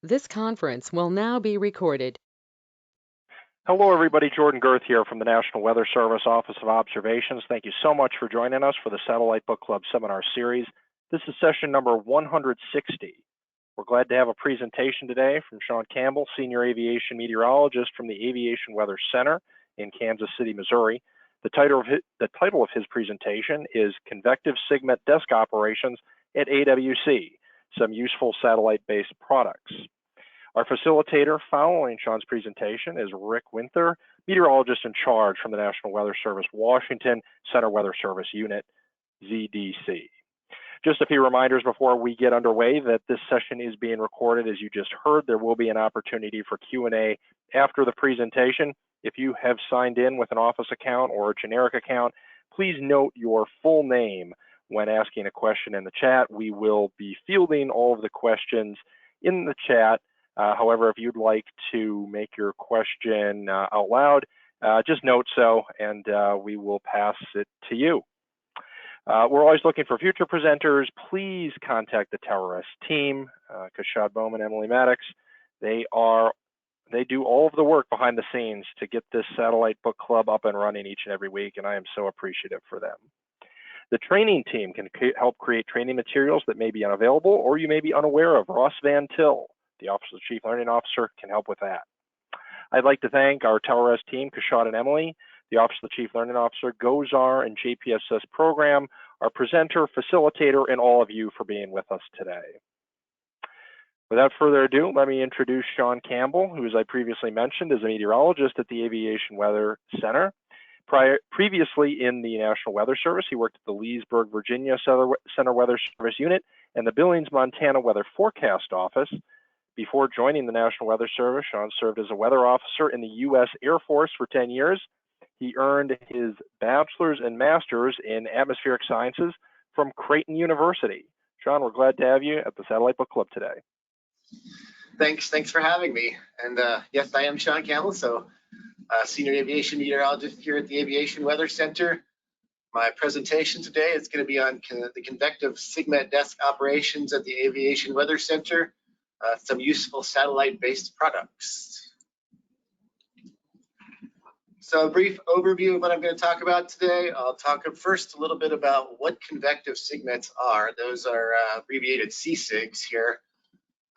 This conference will now be recorded. Hello, everybody. Jordan Girth here from the National Weather Service Office of Observations. Thank you so much for joining us for the Satellite Book Club Seminar Series. This is session number 160. We're glad to have a presentation today from Sean Campbell, Senior Aviation Meteorologist from the Aviation Weather Center in Kansas City, Missouri. The title of his presentation is Convective SIGMET Desk Operations at AWC, Some Useful Satellite-Based Products. Our facilitator following Sean's presentation is Rick Winther, meteorologist in charge from the National Weather Service Washington Center Weather Service Unit, ZDC. Just a few reminders before we get underway that this session is being recorded. As you just heard, there will be an opportunity for Q&A after the presentation. If you have signed in with an office account or a generic account, please note your full name when asking a question in the chat. We will be fielding all of the questions in the chat. However, if you'd like to make your question out loud, just note so, and we will pass it to you. We're always looking for future presenters. Please contact the TowerS team, Kashad Bowman, Emily Maddox. They do all of the work behind the scenes to get this Satellite Book Club up and running each and every week, and I am so appreciative for them. The training team can help create training materials that may be unavailable or you may be unaware of. Ross Van Til, the Office of the Chief Learning Officer, can help with that. I'd like to thank our TowerS team, Kashad and Emily, the Office of the Chief Learning Officer, GOZAR and JPSS program, our presenter, facilitator, and all of you for being with us today. Without further ado, let me introduce Sean Campbell, who, as I previously mentioned, is a meteorologist at the Aviation Weather Center. Previously in the National Weather Service, he worked at the Leesburg, Virginia Center Weather Service Unit and the Billings, Montana Weather Forecast Office. Before joining the National Weather Service, Sean served as a weather officer in the U.S. Air Force for 10 years. He earned his bachelor's and master's in atmospheric sciences from Creighton University. Sean, we're glad to have you at the Satellite Book Club today. Thanks for having me. And yes, I am Sean Campbell, so Senior Aviation Meteorologist here at the Aviation Weather Center. My presentation today is going to be on the Convective SIGMET Desk Operations at the Aviation Weather Center. Some useful satellite-based products. So a brief overview of what I'm going to talk about today. I'll talk first a little bit about what convective SIGMETs are. Those are abbreviated CSIGs here.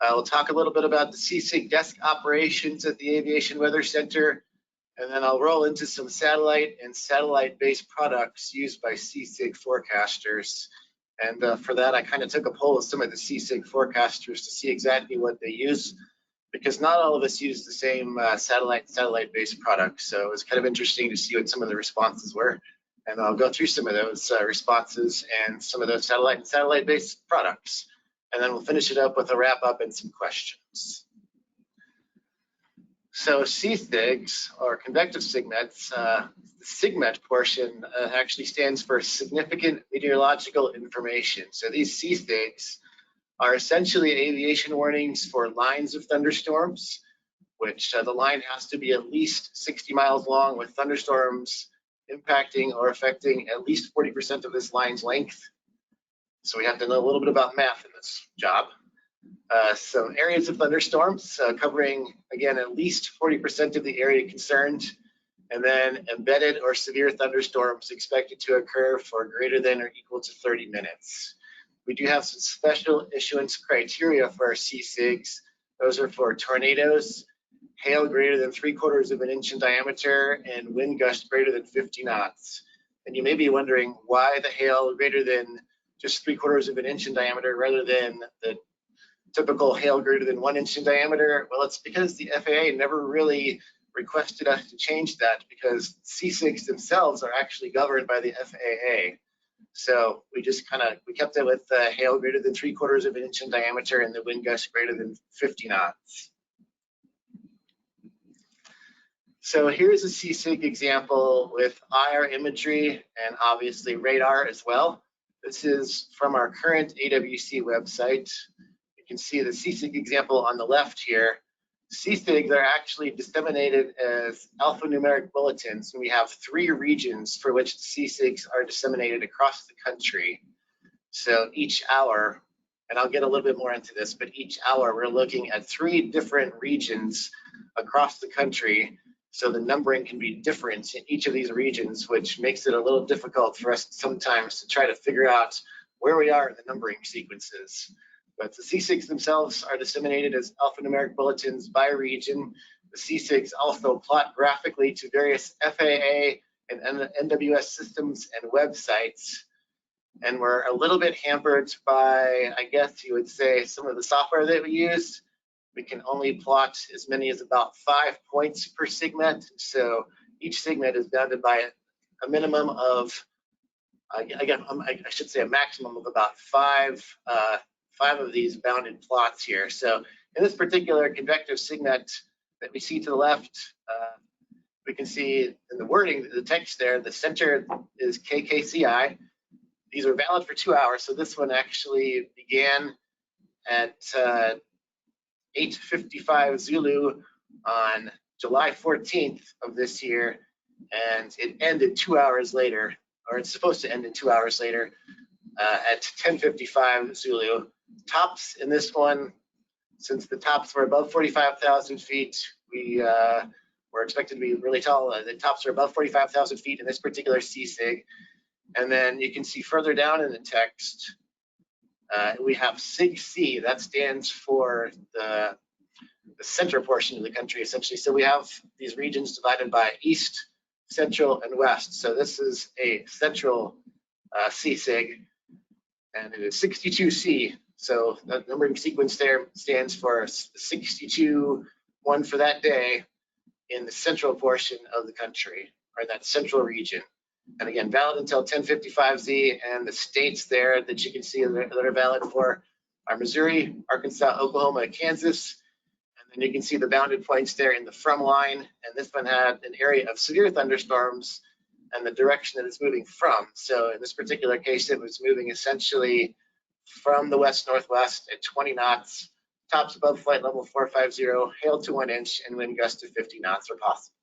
We'll talk a little bit about the CSIG desk operations at the Aviation Weather Center, and then I'll roll into some satellite and satellite-based products used by CSIG forecasters. And for that, I kind of took a poll of some of the CSIG forecasters to see exactly what they use, because not all of us use the same satellite-based products. So it was kind of interesting to see what some of the responses were. And I'll go through some of those responses and some of those satellite-based products. And then we'll finish it up with a wrap-up and some questions. So CSIGs, or convective SIGMETs, the SIGMET portion actually stands for Significant Meteorological Information. So these CSIGs are essentially aviation warnings for lines of thunderstorms, which the line has to be at least 60 miles long, with thunderstorms impacting or affecting at least 40% of this line's length. So we have to know a little bit about math in this job. Some areas of thunderstorms covering, again, at least 40% of the area concerned, and then embedded or severe thunderstorms expected to occur for greater than or equal to 30 minutes. We do have some special issuance criteria for our CSIGs. Those are for tornadoes, hail greater than 3/4 of an inch in diameter, and wind gusts greater than 50 knots. And you may be wondering why the hail greater than just 3/4 of an inch in diameter rather than the typical hail greater than 1 inch in diameter. Well, it's because the FAA never really requested us to change that, because CSIGs themselves are actually governed by the FAA. So we just we kept it with hail greater than 3/4 of an inch in diameter and the wind gust greater than 50 knots. So here's a CSIG example with IR imagery and obviously radar as well. This is from our current AWC website. You can see the CSIG example on the left here. CSIGs are actually disseminated as alphanumeric bulletins, and we have 3 regions for which the CSIGs are disseminated across the country. So each hour, and I'll get a little bit more into this, but each hour we're looking at 3 different regions across the country. So the numbering can be different in each of these regions, which makes it a little difficult for us sometimes to try to figure out where we are in the numbering sequences. But the CSIGs themselves are disseminated as alphanumeric bulletins by region. The CSIGs also plot graphically to various FAA and NWS systems and websites. And we're a little bit hampered by, I guess you would say, some of the software that we use. We can only plot as many as about 5 points per SIGMET. So each SIGMET is bounded by a minimum of, I should say a maximum of about five of these bounded plots here. So in this particular convective SIGMET that we see to the left, we can see in the wording, the text there, the center is KKCI. These are valid for 2 hours. So this one actually began at 8:55 Zulu on July 14th of this year, and it ended 2 hours later, or it's supposed to end in 2 hours later at 10:55 Zulu. Tops in this one, since the tops were above 45,000 feet, we were expected to be really tall. The tops are above 45,000 feet in this particular CSIG. And then you can see further down in the text, we have SIG-C. That stands for the center portion of the country, essentially. So we have these regions divided by east, central, and west. So this is a central CSIG, and it is 62C. So the numbering sequence there stands for 62, one for that day in the central portion of the country, or that central region. And again, valid until 10:55Z, and the states there that you can see that are valid for are Missouri, Arkansas, Oklahoma, and Kansas. And then you can see the bounded points there in the from line, and this one had an area of severe thunderstorms and the direction that it's moving from. So in this particular case, it was moving essentially from the west-northwest at 20 knots, tops above flight level 450, hail to 1 inch, and wind gusts to 50 knots are possible.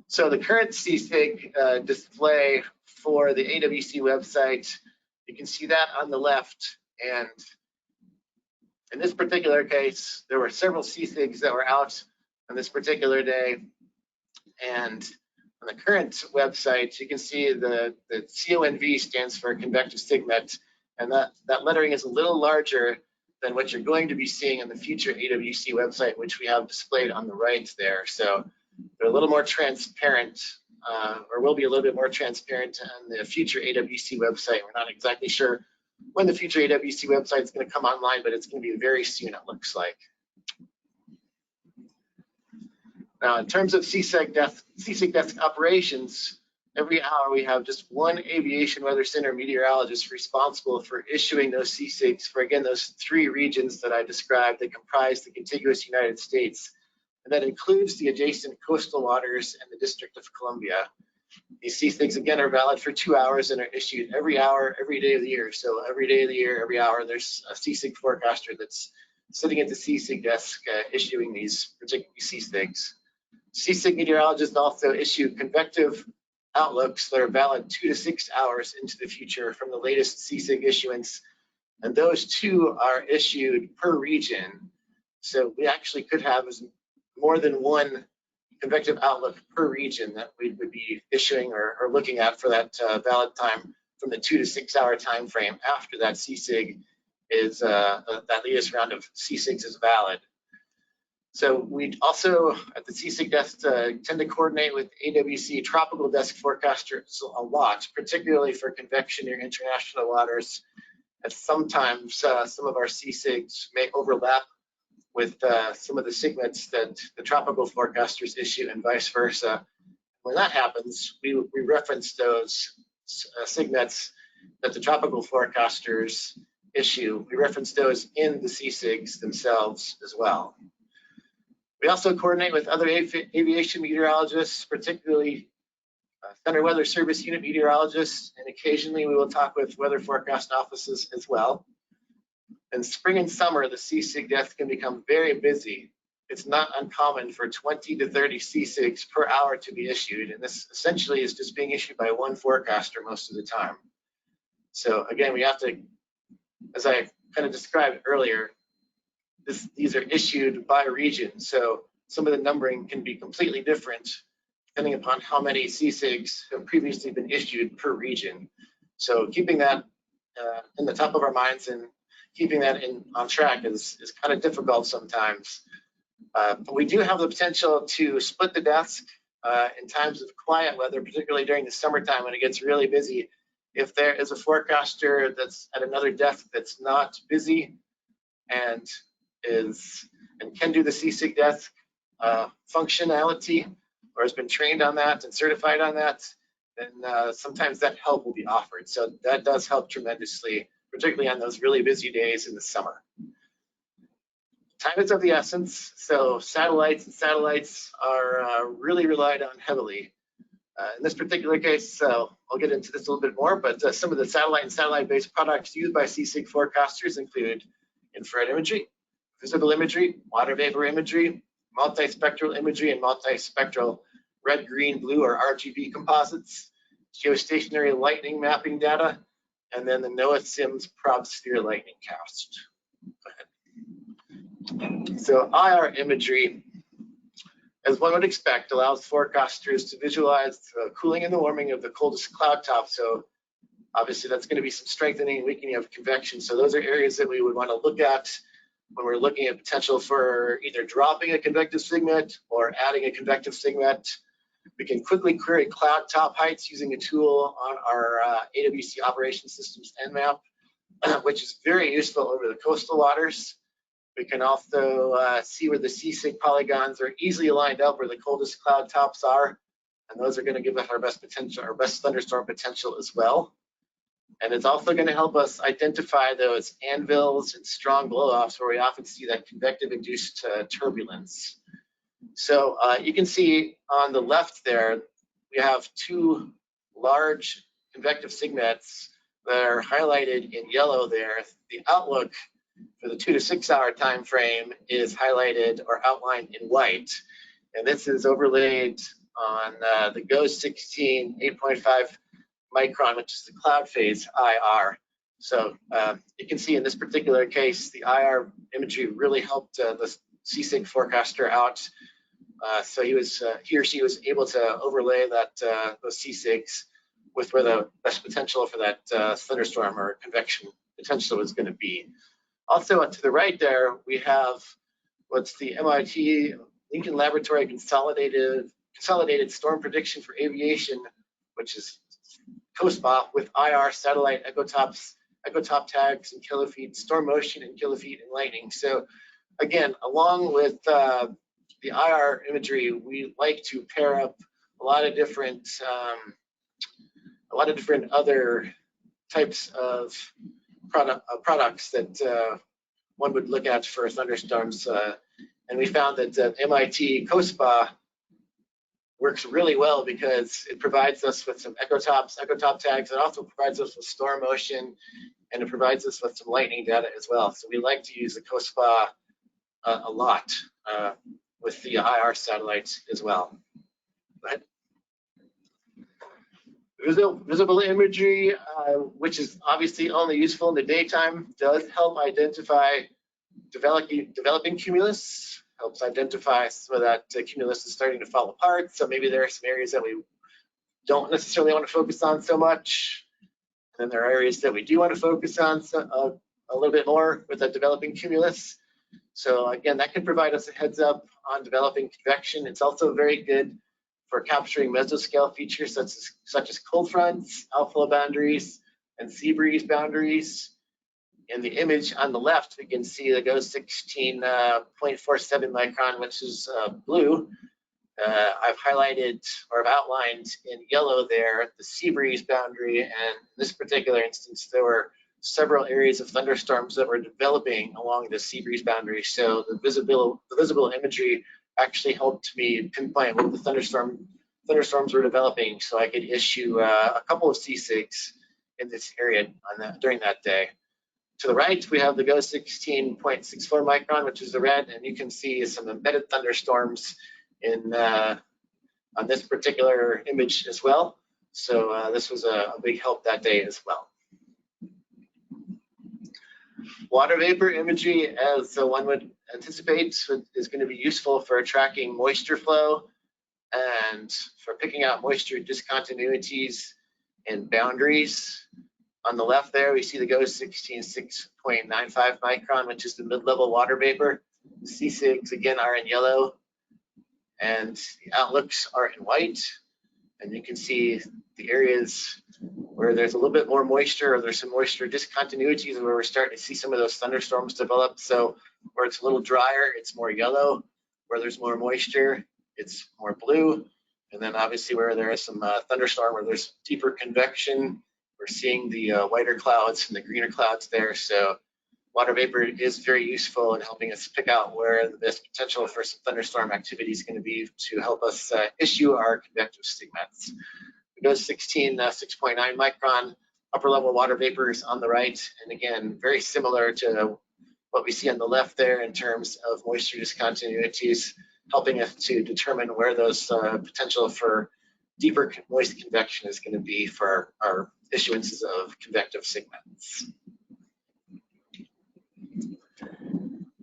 So the current CSIG display for the AWC website, you can see that on the left. And in this particular case, there were several CSIGs that were out on this particular day. And on the current website, you can see the CONV stands for Convective SIGMET. And that lettering is a little larger than what you're going to be seeing on the future AWC website, which we have displayed on the right there. So they're a little more transparent, or will be a little bit more transparent on the future AWC website. We're not exactly sure when the future AWC website is going to come online, but it's going to be very soon, it looks like. Now, in terms of CSIG desk operations, every hour we have just one Aviation Weather Center meteorologist responsible for issuing those CSIGs for, again, those 3 regions that I described that comprise the contiguous United States. And that includes the adjacent coastal waters and the District of Columbia. These CSIGs, again, are valid for 2 hours and are issued every hour, every day of the year. So every day of the year, every hour, there's a CSIG forecaster that's sitting at the CSIG desk issuing these particular CSIGs. CSIG meteorologists also issue convective outlooks that are valid 2 to 6 hours into the future from the latest CSIG issuance. And those 2 are issued per region. So we actually could have more than one convective outlook per region that we would be issuing or looking at for that valid time from the 2 to 6 hour time frame after that CSIG is that latest round of CSIGs is valid. So we also at the CSIG desk tend to coordinate with AWC tropical desk forecasters a lot, particularly for convection near international waters. And sometimes some of our CSIGs may overlap with some of the SIGMETs that the tropical forecasters issue and vice versa. When that happens, we reference those SIGMETs that the tropical forecasters issue. We reference those in the CSIGs themselves as well. We also coordinate with other aviation meteorologists, particularly Center Weather Service Unit meteorologists, and occasionally we will talk with weather forecast offices as well. In spring and summer, the CSIG desk can become very busy. It's not uncommon for 20 to 30 CSIGs per hour to be issued, and this essentially is just being issued by one forecaster most of the time. So again, we have to as I kind of described earlier, these are issued by region. So some of the numbering can be completely different depending upon how many CSIGs have previously been issued per region. So keeping that in the top of our minds and keeping that on track is kind of difficult sometimes. But we do have the potential to split the desk in times of quiet weather, particularly during the summertime when it gets really busy. If there is a forecaster that's at another desk that's not busy and can do the CSIG desk functionality, or has been trained on that and certified on that, then sometimes that help will be offered. So that does help tremendously, particularly on those really busy days in the summer. Time is of the essence, so satellites are really relied on heavily. In this particular case, I'll get into this a little bit more, but some of the satellite and satellite-based products used by CSIG forecasters include infrared imagery, visible imagery, water vapor imagery, multispectral imagery, and multispectral red, green, blue, or RGB composites, geostationary lightning mapping data, and then the NOAA SIMS prob sphere lightning cast. So IR imagery, as one would expect, allows forecasters to visualize the cooling and the warming of the coldest cloud top. So obviously that's going to be some strengthening and weakening of convection. So those are areas that we would want to look at when we're looking at potential for either dropping a convective SIGMET or adding a convective SIGMET. We can quickly query cloud top heights using a tool on our AWC Operation Systems Nmap, which is very useful over the coastal waters. We can also see where the CSIG polygons are easily aligned up where the coldest cloud tops are, and those are going to give us our best potential, our best thunderstorm potential as well. And it's also going to help us identify those anvils and strong blow-offs where we often see that convective-induced turbulence. So you can see on the left there, we have two large convective SIGMETs that are highlighted in yellow there. The outlook for the 2 to 6 hour time frame is highlighted or outlined in white. And this is overlaid on the GO16 8.5 micron, which is the cloud phase IR. So you can see in this particular case, the IR imagery really helped the CSIG forecaster out. So he or she was able to overlay that those CSIGs with where the best potential for that thunderstorm or convection potential was going to be. Also to the right there, we have what's the MIT Lincoln Laboratory Consolidated Storm Prediction for Aviation, which is COSPA with IR satellite echo top tags and kilofeet, storm motion and kilofeet and lightning. So again, along with the IR imagery, we like to pair up a lot of different other types of products that one would look at for thunderstorms. And we found that MIT COSPA works really well because it provides us with some echo top tags. It also provides us with storm motion, and it provides us with some lightning data as well. So we like to use the COSPA a lot with the IR satellites as well. Go ahead. Visible imagery, which is obviously only useful in the daytime, does help identify developing cumulus, helps identify some of that cumulus is starting to fall apart. So maybe there are some areas that we don't necessarily want to focus on so much. And then there are areas that we do want to focus on a little bit more with that developing cumulus. So again, that can provide us a heads up on developing convection. It's also very good for capturing mesoscale features such as cold fronts, outflow boundaries, and sea breeze boundaries. In the image on the left, we can see the GO16.47 micron, which is blue. I've highlighted or I've outlined in yellow there the sea breeze boundary, and in this particular instance, there were several areas of thunderstorms that were developing along the sea breeze boundary. So the visible imagery actually helped me pinpoint what the thunderstorms were developing, so I could issue a couple of CSIGs in this area during that day. To the right, we have the GO16.64 micron, which is the red, and you can see some embedded thunderstorms on this particular image as well. So this was a big help that day as well. Water vapor imagery, as one would anticipate, is going to be useful for tracking moisture flow and for picking out moisture discontinuities and boundaries. On the left there, we see the GOES 16 6.95 micron, which is the mid-level water vapor. The C-SIGs, again, are in yellow, and the outlooks are in white. And you can see the areas where there's a little bit more moisture, or there's some moisture discontinuities, where we're starting to see some of those thunderstorms develop. So where it's a little drier, it's more yellow. Where there's more moisture, it's more blue. And then obviously where there is some thunderstorm, where there's deeper convection, we're seeing the whiter clouds and the greener clouds there. So water vapor is very useful in helping us pick out where the best potential for some thunderstorm activity is going to be to help us issue our convective SIGMETs. We go 16 6.9 micron upper level water vapors on the right, and again, very similar to what we see on the left there in terms of moisture discontinuities, helping us to determine where those potential for deeper moist convection is going to be for our issuances of convective SIGMETs.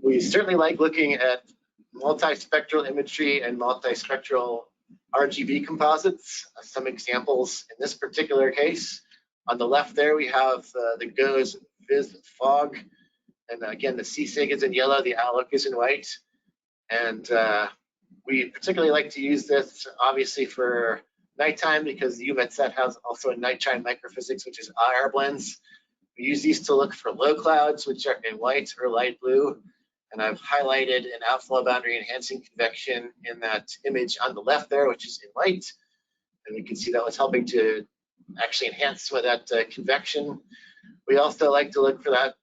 We certainly like looking at multispectral imagery and multispectral RGB composites. Some examples in this particular case. On the left there, we have the GOES Viz fog. And again, the C-SIG is in yellow, the outlook is in white. And we particularly like to use this, obviously, for nighttime, because the UMET set has also a nighttime microphysics, which is IR blends. We use these to look for low clouds, which are in white or light blue. And I've highlighted an outflow boundary enhancing convection in that image on the left there, which is in white. And we can see that was helping to actually enhance some of that convection. We also like to look for that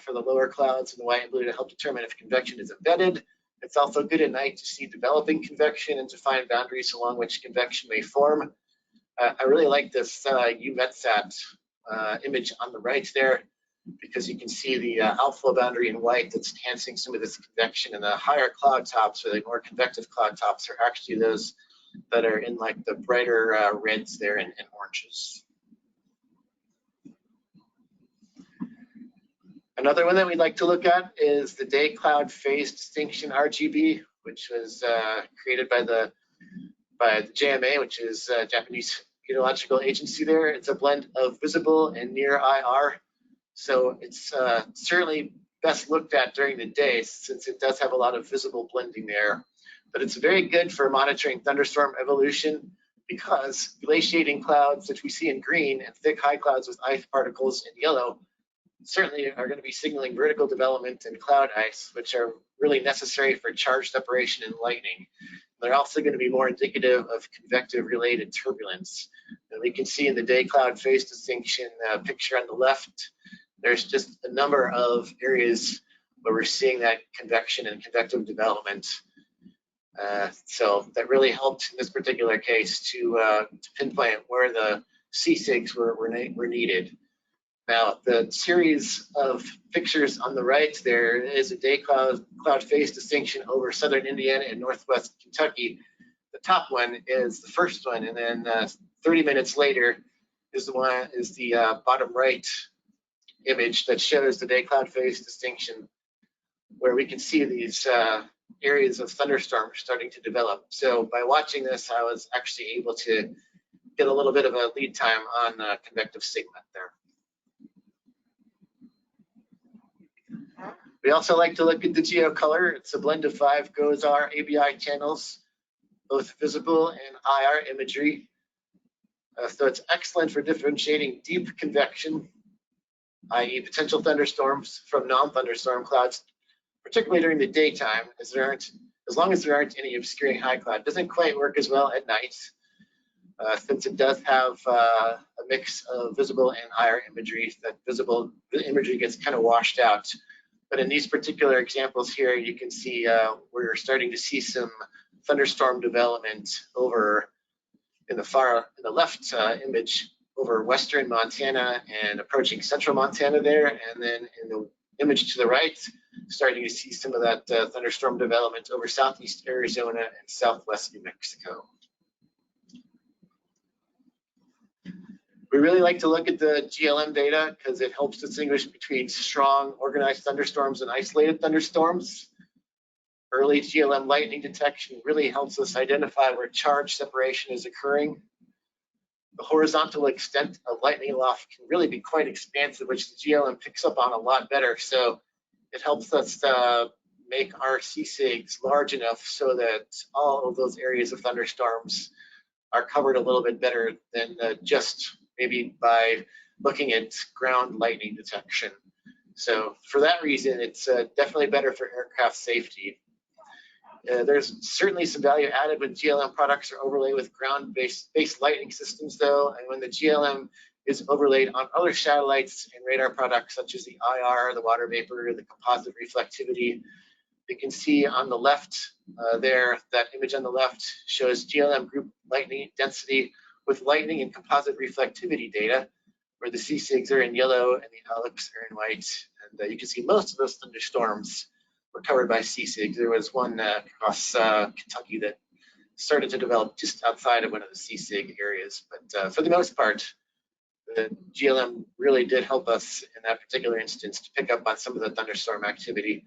for the lower clouds in the white and blue to help determine if convection is embedded. It's also good at night to see developing convection and to find boundaries along which convection may form. I really like this UMETSAT image on the right there, because you can see the outflow boundary in white that's enhancing some of this convection, and the higher cloud tops, or the more convective cloud tops, are actually those that are in like the brighter reds there and oranges. Another one that we'd like to look at is the day cloud phase distinction RGB, which was created by the JMA, which is Japanese Meteorological Agency there. It's a blend of visible and near IR. So it's certainly best looked at during the day, since it does have a lot of visible blending there. But it's very good for monitoring thunderstorm evolution, because glaciating clouds, which we see in green, and thick high clouds with ice particles in yellow, certainly are going to be signaling vertical development and cloud ice, which are really necessary for charge separation and lightning. They're also going to be more indicative of convective related turbulence. And we can see in the day cloud phase distinction picture on the left, there's just a number of areas where we're seeing that convection and convective development. So that really helped in this particular case to pinpoint where the C-SIGs were needed. Now, the series of pictures on the right there is a day cloud phase distinction over southern Indiana and northwest Kentucky. The top one is the first one, and then 30 minutes later is the bottom right image that shows the day cloud phase distinction, where we can see these areas of thunderstorms starting to develop. So by watching this, I was actually able to get a little bit of a lead time on convective SIGMET there. We also like to look at the geocolor. It's a blend of 5 GOES-R ABI channels, both visible and IR imagery. So it's excellent for differentiating deep convection, i.e. potential thunderstorms, from non-thunderstorm clouds, particularly during the daytime, as long as there aren't any obscuring high cloud. It doesn't quite work as well at night, since it does have a mix of visible and IR imagery. That visible imagery gets kind of washed out. But in these particular examples here, you can see we're starting to see some thunderstorm development over in the left image over western Montana and approaching central Montana there, and then in the image to the right, starting to see some of that thunderstorm development over southeast Arizona and southwest New Mexico. We really like to look at the GLM data because it helps distinguish between strong organized thunderstorms and isolated thunderstorms. Early GLM lightning detection really helps us identify where charge separation is occurring. The horizontal extent of lightning aloft can really be quite expansive, which the GLM picks up on a lot better. So it helps us make our CSIGs large enough so that all of those areas of thunderstorms are covered a little bit better than just maybe by looking at ground lightning detection. So for that reason, it's definitely better for aircraft safety. There's certainly some value added when GLM products are overlaid with ground-based lightning systems, though, and when the GLM is overlaid on other satellites and radar products such as the IR, the water vapor, the composite reflectivity. You can see on the left there, that image on the left shows GLM group lightning density with lightning and composite reflectivity data, where the CSIGs are in yellow and the AWC are in white. And you can see most of those thunderstorms were covered by CSIGs. There was one across Kentucky that started to develop just outside of one of the CSIG areas. But for the most part, the GLM really did help us in that particular instance to pick up on some of the thunderstorm activity.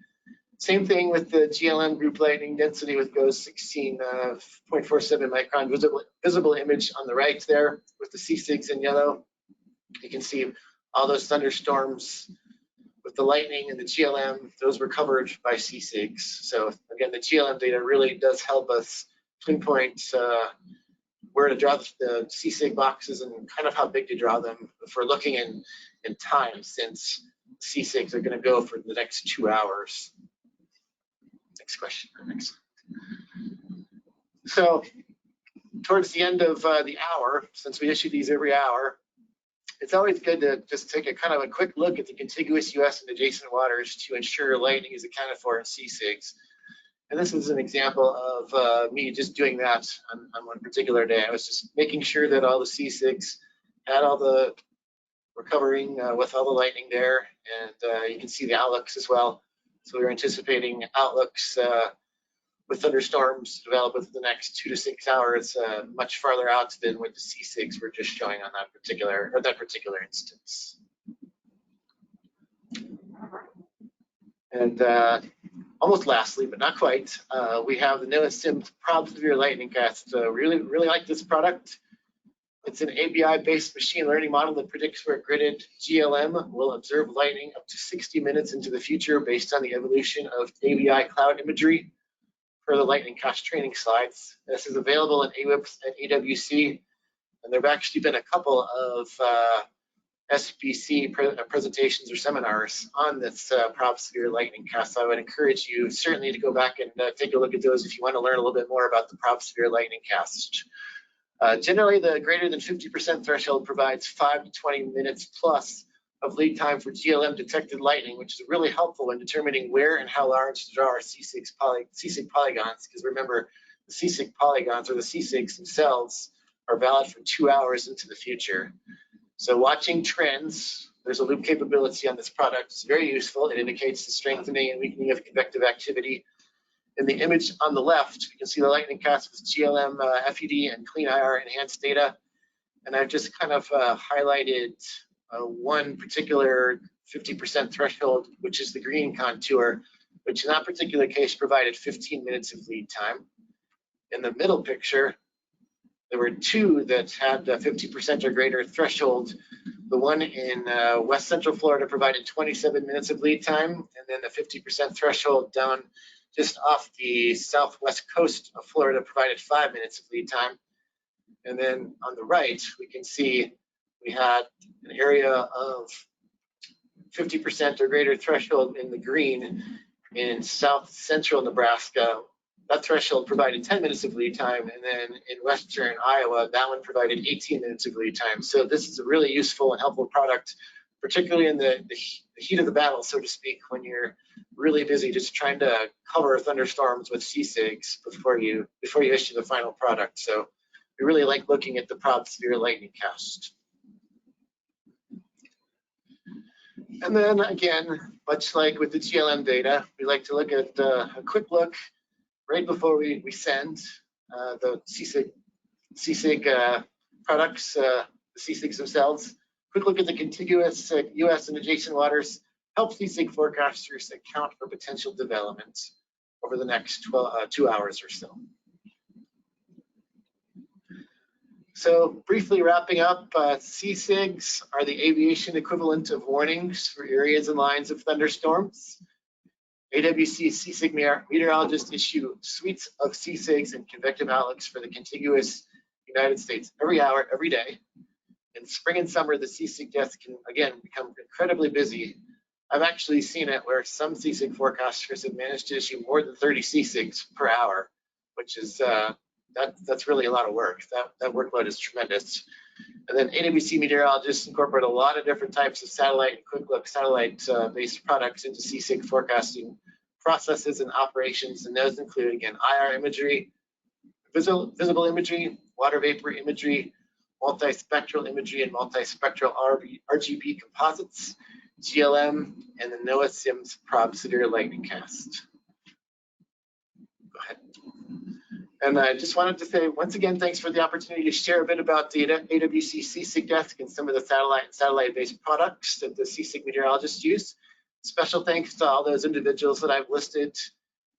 Same thing with the GLM group lightning density with GOES 16.47 micron visible image on the right there with the CSIGs in yellow. You can see all those thunderstorms with the lightning and the GLM, those were covered by CSIGs. So again, the GLM data really does help us pinpoint where to draw the CSIG boxes and kind of how big to draw them if we're looking in time, since CSIGs are going to go for the next 2 hours. Next question. Next. So towards the end of the hour, since we issue these every hour, it's always good to just take a kind of a quick look at the contiguous US and adjacent waters to ensure lightning is accounted for in CSIGs. And this is an example of me just doing that on one particular day. I was just making sure that all the CSIGs had all the recovering with all the lightning there. And you can see the outlooks as well. So we're anticipating outlooks with thunderstorms to develop within the next 2 to 6 hours, much farther out than what the CSIGs were just showing on that particular instance. And almost lastly, but not quite, we have the NOAA-SIM Prob Severe Lightning Cast. Really like this product. It's an ABI-based machine learning model that predicts where gridded GLM will observe lightning up to 60 minutes into the future based on the evolution of ABI cloud imagery per the lightning cast training slides. This is available in AWIPS and AWC, and there have actually been a couple of SBC presentations or seminars on this Prob Severe Lightning Cast. So I would encourage you certainly to go back and take a look at those if you want to learn a little bit more about the Prob Severe Lightning Cast. Generally, the greater than 50% threshold provides 5 to 20 minutes plus of lead time for GLM detected lightning, which is really helpful in determining where and how large to draw our CSIG polygons, because remember, the CSIG polygons, or the CSIGs themselves, are valid for 2 hours into the future. So watching trends, there's a loop capability on this product. It's very useful. It indicates the strengthening and weakening of convective activity. In the image on the left, you can see the lightning cast with GLM, FED, and clean IR enhanced data. And I've just kind of highlighted one particular 50% threshold, which is the green contour, which in that particular case provided 15 minutes of lead time. In the middle picture, there were two that had 50% or greater threshold. The one in West Central Florida provided 27 minutes of lead time, and then the 50% threshold down just off the southwest coast of Florida provided 5 minutes of lead time. And then on the right, we can see we had an area of 50% or greater threshold in the green in south central Nebraska. That threshold provided 10 minutes of lead time, and then in western Iowa, that one provided 18 minutes of lead time. So this is a really useful and helpful product, particularly in the heat of the battle, so to speak, when you're really busy just trying to cover thunderstorms with CSIGs before you issue the final product. So we really like looking at the Prob Severe Lightning Cast. And then again, much like with the GLM data, we like to look at a quick look right before we send the CSIG products the sea-sigs themselves. Quick look at the contiguous U.S. and adjacent waters helps sea-sig forecasters account for potential developments over the next 2 hours or so. So briefly wrapping up, sea-sigs are the aviation equivalent of warnings for areas and lines of thunderstorms. AWC sea-sig meteorologists issue suites of sea-sigs and convective outlooks for the contiguous United States every hour, every day. In spring and summer, the sea-sig desk can, again, become incredibly busy. I've actually seen it where some sea-sig forecasters have managed to issue more than 30 sea-sigs per hour, which is that's really a lot of work. That workload is tremendous. And then AWC meteorologists incorporate a lot of different types of satellite and quick look satellite-based products into sea-sig forecasting processes and operations. And those include, again, IR imagery, visible imagery, water vapor imagery, multispectral imagery, and multispectral RGB composites, GLM, and the NOAA SIMS prob severe lightning cast. Go ahead. And I just wanted to say, once again, thanks for the opportunity to share a bit about the AWC sea-sig desk and some of the satellite-based products that the sea-sig meteorologists use. Special thanks to all those individuals that I've listed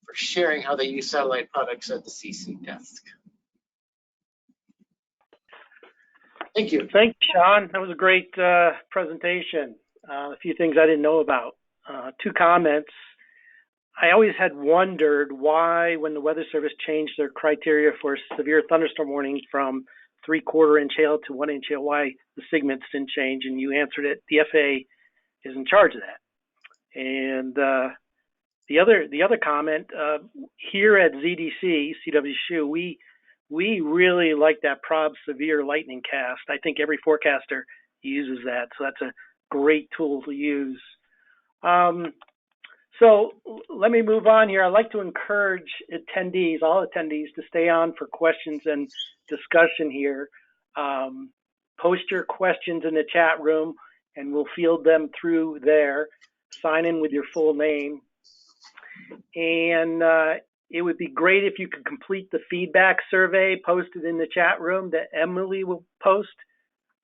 for sharing how they use satellite products at the sea-sig desk. Thank you. Thanks, Sean. That was a great presentation. A few things I didn't know about. 2 comments. I always had wondered why, when the Weather Service changed their criteria for severe thunderstorm warning from 3/4 inch hail to 1 inch hail, why the SIGMETs didn't change, and you answered it. The FAA is in charge of that. And the other comment, here at ZDC, CWSU, we really like that prob severe lightning cast. I think every forecaster uses that, so that's a great tool to use. So let me move on here. I'd like to encourage attendees, all attendees, to stay on for questions and discussion here. Post your questions in the chat room and we'll field them through there. Sign in with your full name. And it would be great if you could complete the feedback survey posted in the chat room that Emily will post.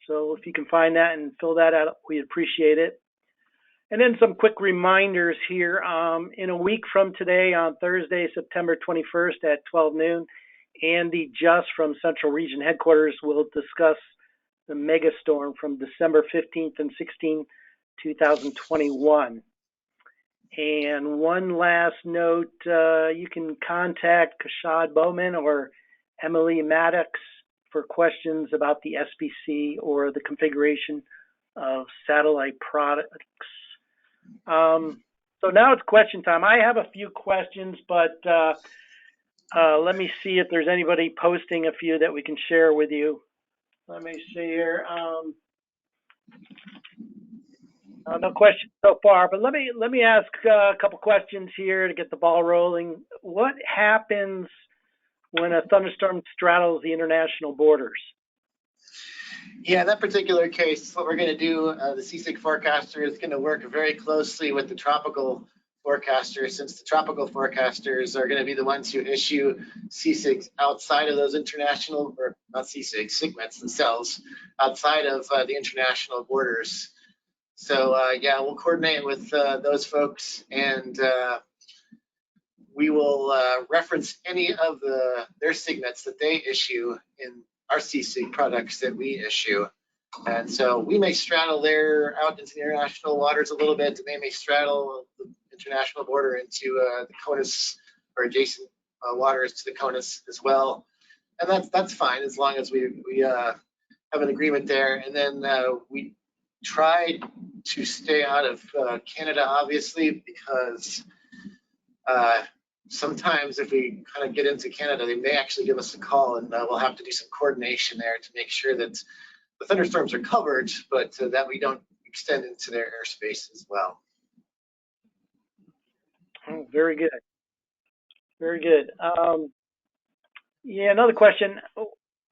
So if you can find that and fill that out, we'd appreciate it. And then some quick reminders here. In a week from today, on Thursday, September 21st at 12 noon, Andy Just from Central Region Headquarters will discuss the megastorm from December 15th and 16th, 2021. And one last note, you can contact Kashad Bowman or Emily Maddox for questions about the SBC or the configuration of satellite products. So now it's question time. I have a few questions, but let me see if there's anybody posting a few that we can share with you. Let me see here. No questions so far, but let me ask a couple questions here to get the ball rolling. What happens when a thunderstorm straddles the international borders? Yeah, in that particular case, what we're going to do, the sea-sig forecaster is going to work very closely with the tropical forecasters, since the tropical forecasters are going to be the ones who issue sea-sigs outside of those international, or not sea-sigs, SIGMETs themselves, outside of the international borders. So yeah, we'll coordinate with those folks, and we will reference any of their SIGMETs that they issue in our sea-sig products that we issue. And so we may straddle there out into the international waters a little bit, and they may straddle the international border into the CONUS or adjacent waters to the CONUS as well. And that's fine as long as we have an agreement there. And then we try to stay out of Canada, obviously, because sometimes if we kind of get into Canada, they may actually give us a call, and we'll have to do some coordination there to make sure that the thunderstorms are covered, but that we don't extend into their airspace as well. Oh, very good. Very good. Yeah, another question.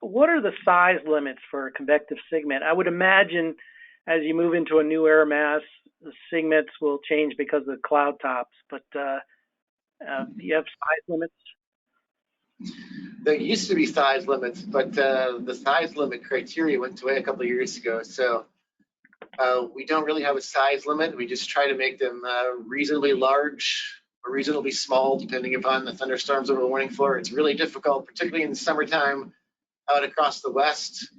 What are the size limits for a convective SIGMET? I would imagine as you move into a new air mass, the SIGMETs will change because of the cloud tops, but do you have size limits? There used to be size limits, but the size limit criteria went away a couple of years ago. So we don't really have a size limit. We just try to make them reasonably large or reasonably small, depending upon the thunderstorms that we're warning for. It's really difficult, particularly in the summertime out across the west,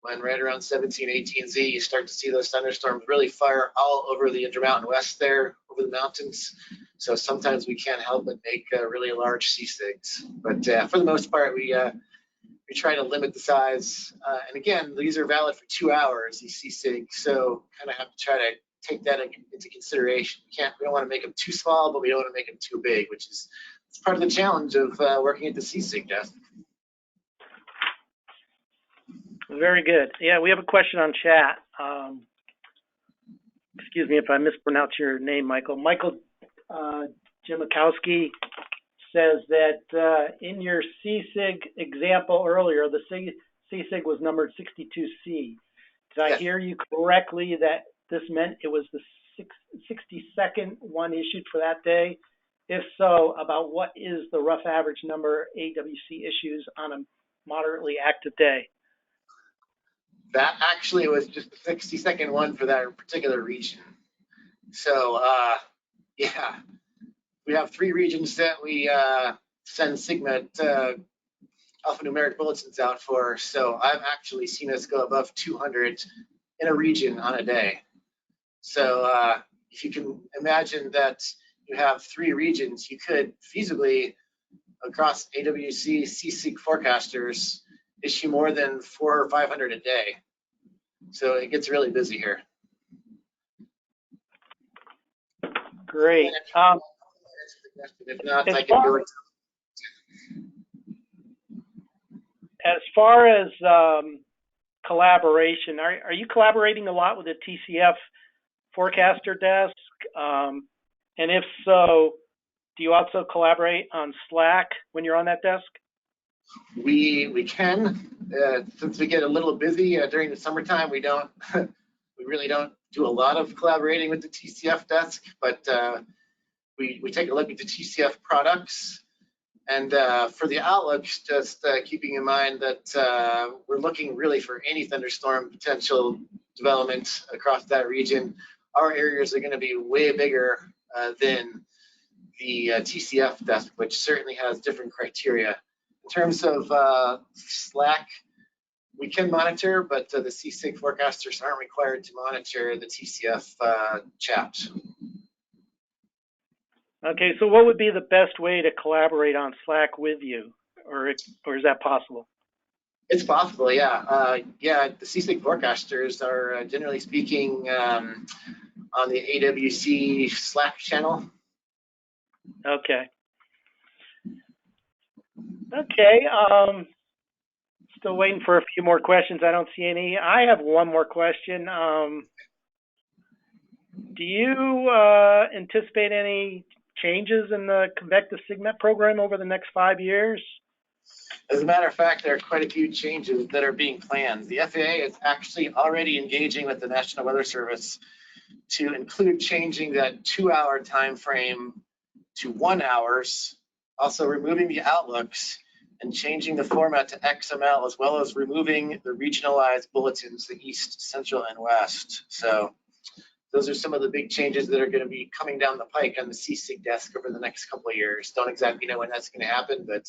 when right around 17, 18Z, you start to see those thunderstorms really fire all over the Intermountain West there, over the mountains. So sometimes we can't help but make really large sea sigs. But for the most part, we try to limit the size. And again, these are valid for 2 hours, these sea sigs. So kind of have to try to take that into consideration. We don't want to make them too small, but we don't want to make them too big, which is it's part of the challenge of working at the sea sig desk. Very good. Yeah, we have a question on chat. Excuse me if I mispronounce your name, Michael. Michael Jimakowski says that in your CSIG example earlier, the CSIG was numbered 62C. Did I hear you correctly that this meant it was the 62nd one issued for that day? If so, about what is the rough average number AWC issues on a moderately active day? That actually was just the 62nd one for that particular region. So, yeah, we have 3 regions that we send SIGMET alphanumeric bulletins out for. So I've actually seen us go above 200 in a region on a day. So if you can imagine that you have 3 regions, you could feasibly, across AWC CSIG forecasters, issue more than 400 or 500 a day. So it gets really busy here. Great. If not, I can go into. As far as collaboration, are you collaborating a lot with the TCF forecaster desk? And if so, do you also collaborate on Slack when you're on that desk? We can. Since we get a little busy during the summertime, we really don't do a lot of collaborating with the TCF desk, but we take a look at the TCF products. And for the outlooks, just keeping in mind that we're looking really for any thunderstorm potential development across that region. Our areas are going to be way bigger than the TCF desk, which certainly has different criteria. In terms of Slack, we can monitor, but the CSIG forecasters aren't required to monitor the TCF chat. Okay, so what would be the best way to collaborate on Slack with you, or is that possible? It's possible, yeah. Yeah, the CSIG forecasters are generally speaking on the AWC Slack channel. Okay. Okay, still waiting for a few more questions. I don't see any. I have one more question. Do you anticipate any changes in the Convective SIGMET program over the next 5 years? As a matter of fact, there are quite a few changes that are being planned. The FAA is actually already engaging with the National Weather Service to include changing that 2-hour time frame to 1 hour, also removing the outlooks and changing the format to XML, as well as removing the regionalized bulletins, the East, Central, and West. So those are some of the big changes that are going to be coming down the pike on the CSIG desk over the next couple of years. Don't exactly know when that's going to happen, but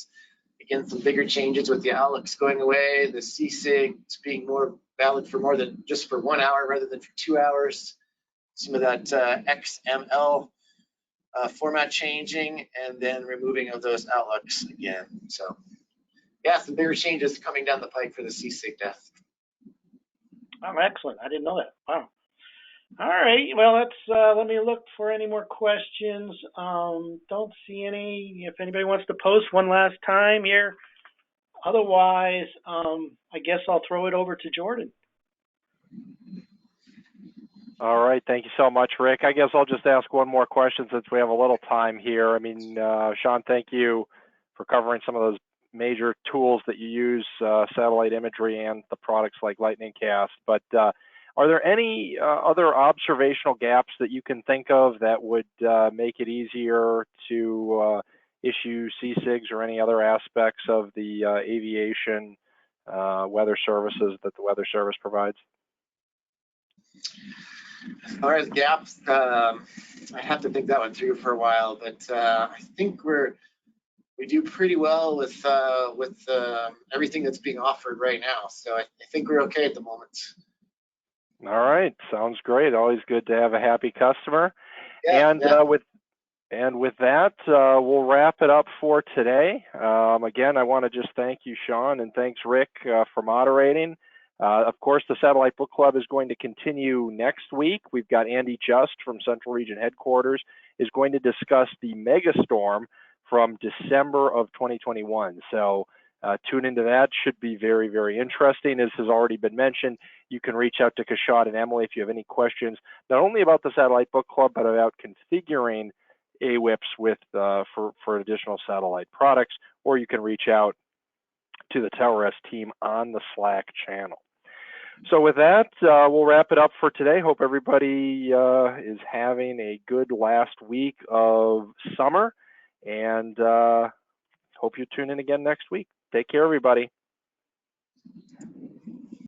again, some bigger changes with the outlooks going away, the CSIG being more valid for more than just for 1 hour rather than for 2 hours. Some of that XML format changing, and then removing of those outlooks again. So yeah, some bigger changes coming down the pike for the CSIG desk. Oh, excellent. I didn't know that. Wow. All right. Well, let me look for any more questions. Don't see any. If anybody wants to post one last time here. Otherwise, I guess I'll throw it over to Jordan. All right. Thank you so much, Rick. I guess I'll just ask one more question since we have a little time here. I mean, Sean, thank you for covering some of those major tools that you use, satellite imagery and the products like Lightning Cast. But are there any other observational gaps that you can think of that would make it easier to issue CSIGs or any other aspects of the aviation weather services that the Weather Service provides? As far as gaps, I have to think that one through for a while, but I think we do pretty well with everything that's being offered right now. So I think we're okay at the moment. All right, sounds great. Always good to have a happy customer. Yeah, With that, we'll wrap it up for today. Again, I want to just thank you, Sean, and thanks, Rick, for moderating. Of course, the Satellite Book Club is going to continue next week. We've got Andy Just from Central Region Headquarters is going to discuss the megastorm from December of 2021. So tune into that. Should be very, very interesting. As has already been mentioned, you can reach out to Kashad and Emily if you have any questions, not only about the Satellite Book Club, but about configuring AWIPs with for additional satellite products, or you can reach out to the TowerS team on the Slack channel. So with that, we'll wrap it up for today. Hope everybody is having a good last week of summer, and hope you tune in again next week. Take care, everybody.